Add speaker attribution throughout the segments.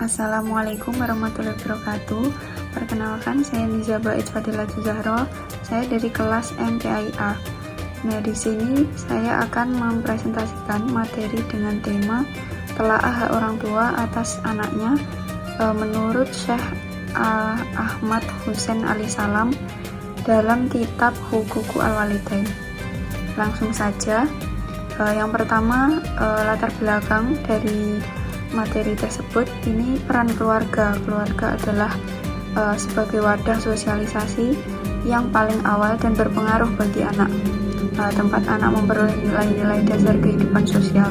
Speaker 1: Assalamualaikum warahmatullahi wabarakatuh. Perkenalkan, saya Niza Bait Fadilatul Zahra. Saya dari kelas MTIA. Nah, di sini saya akan mempresentasikan materi dengan tema telaah hak orang tua atas anaknya menurut Syekh Ahmad Husain Alisalam dalam kitab Huququl Walidain. Langsung saja. Yang pertama, latar belakang dari materi tersebut. Ini peran keluarga. Keluarga adalah sebagai wadah sosialisasi yang paling awal dan berpengaruh bagi anak, tempat anak memperoleh nilai-nilai dasar kehidupan sosial.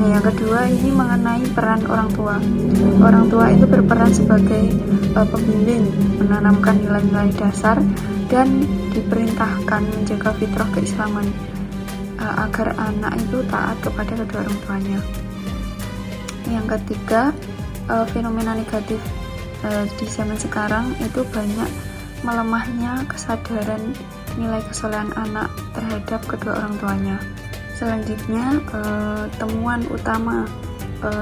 Speaker 1: Nah, yang kedua ini mengenai peran orang tua. Orang tua itu berperan sebagai pembimbing, menanamkan nilai-nilai dasar dan diperintahkan menjaga fitrah keislaman agar anak itu taat kepada kedua orang tuanya. Yang ketiga, fenomena negatif di zaman sekarang itu banyak melemahnya kesadaran nilai kesolehan anak terhadap kedua orang tuanya. Selanjutnya, temuan utama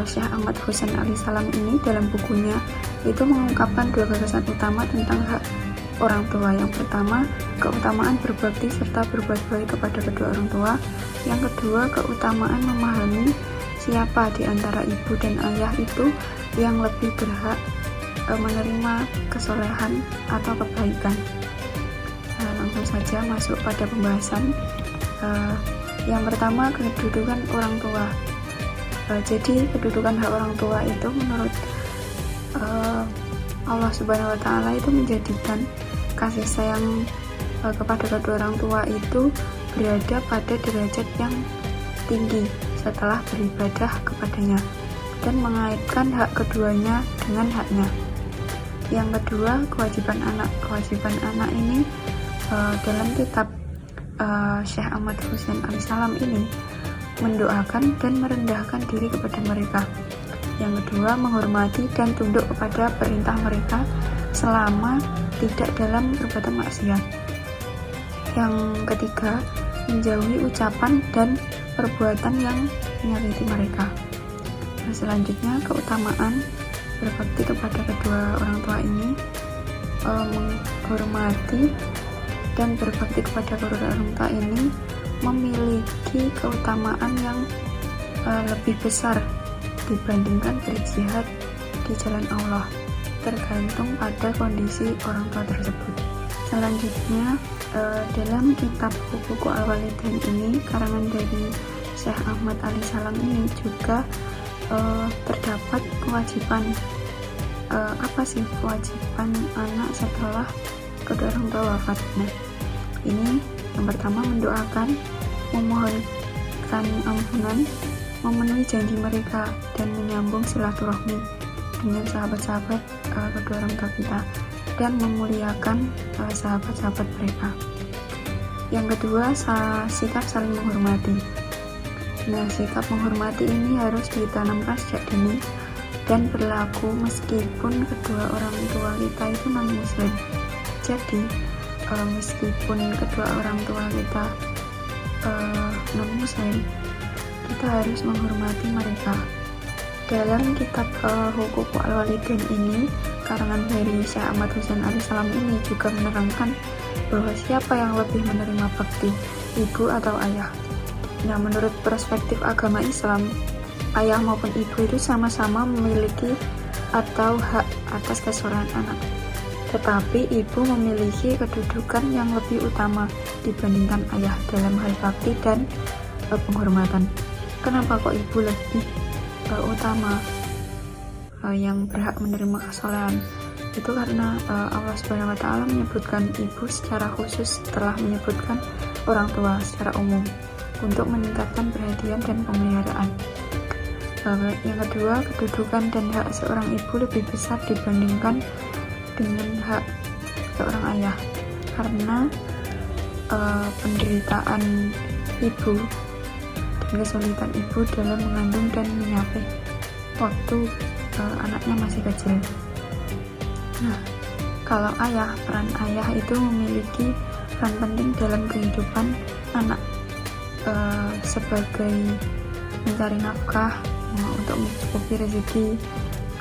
Speaker 1: Syekh Ahmad Husain Alisalam ini dalam bukunya itu mengungkapkan dua gagasan utama tentang hak orang tua. Yang pertama, keutamaan berbakti serta berbuat baik kepada kedua orang tua. Yang kedua, keutamaan memahami siapa di antara ibu dan ayah itu yang lebih berhak menerima kesolehan atau kebaikan. Langsung saja masuk pada pembahasan. Yang pertama, kedudukan orang tua. Jadi kedudukan hak orang tua itu menurut Allah Subhanahu wa Ta'ala itu menjadikan kasih sayang kepada kedua orang tua itu berada pada derajat yang tinggi setelah beribadah kepadanya dan mengaitkan hak keduanya dengan haknya. Yang kedua, kewajiban anak. Kewajiban anak ini dalam kitab Syekh Ahmad Husain Alisalam ini mendoakan dan merendahkan diri kepada mereka. Yang kedua, menghormati dan tunduk kepada perintah mereka selama tidak dalam perbuatan maksiat. Yang ketiga, menjauhi ucapan dan perbuatan yang menyakiti mereka. Nah, selanjutnya, keutamaan berbakti kepada kedua orang tua ini, menghormati dan berbakti kepada kedua orang tua ini memiliki keutamaan yang lebih besar dibandingkan berjihad di jalan Allah, tergantung pada kondisi orang tua tersebut. Selanjutnya, dalam kitab Huququl Walidain ini, karangan dari Syekh Ahmad Alisalam ini juga terdapat kewajiban. Apa sih kewajiban anak setelah kedua orang tua wafat? Nah, ini yang pertama, mendoakan, memohonkan ampunan, memenuhi janji mereka, dan menyambung silaturahmi dengan sahabat-sahabat kedua orang tua kita, dan memuliakan sahabat-sahabat mereka. Yang kedua, sikap saling menghormati. Nah, sikap menghormati ini harus ditanamkan sejak dini dan berlaku meskipun kedua orang tua kita itu non-muslim. Jadi, meskipun kedua orang tua kita non-muslim, kita harus menghormati mereka. Dalam kitab Huququl Walidain ini, karangan dari Syekh Ahmad Husain Alisalam ini juga menerangkan bahwa siapa yang lebih menerima bakti, ibu atau ayah. Nah, menurut perspektif agama Islam, ayah maupun ibu itu sama-sama memiliki atau hak atas kesolehan anak. Tetapi ibu memiliki kedudukan yang lebih utama dibandingkan ayah dalam hal bakti dan penghormatan. Kenapa kok ibu lebih utama yang berhak menerima kesolehan? Itu karena Allah Subhanahu wa Ta'ala menyebutkan ibu secara khusus setelah menyebutkan orang tua secara umum untuk meningkatkan perhatian dan pemeliharaan. Yang kedua, kedudukan dan hak seorang ibu lebih besar dibandingkan dengan hak seorang ayah, karena penderitaan ibu dan kesulitan ibu dalam mengandung dan menyapih waktu anaknya masih kecil. Nah, kalau ayah, peran ayah itu memiliki peran penting dalam kehidupan anak, sebagai mencari nafkah untuk mencukupi rezeki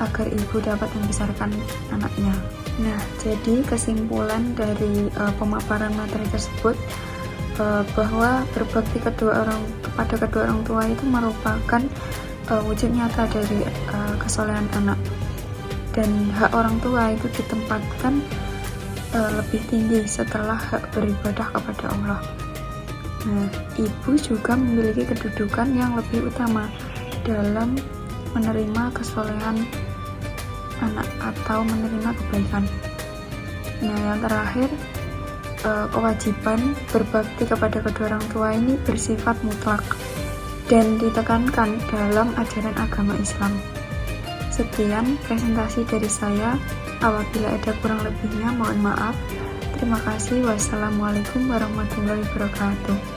Speaker 1: agar ibu dapat membesarkan anaknya. Nah, jadi kesimpulan dari pemaparan materi tersebut bahwa berbakti kepada kedua orang tua itu merupakan wujud nyata dari kesolehan anak, dan hak orang tua itu ditempatkan lebih tinggi setelah hak beribadah kepada Allah. Nah, ibu juga memiliki kedudukan yang lebih utama dalam menerima kesolehan anak atau menerima kebaikan. Nah, yang terakhir, kewajiban berbakti kepada kedua orang tua ini bersifat mutlak dan ditekankan dalam ajaran agama Islam. Sekian presentasi dari saya. Apabila ada kurang lebihnya, mohon maaf. Terima kasih. Wassalamualaikum warahmatullahi wabarakatuh.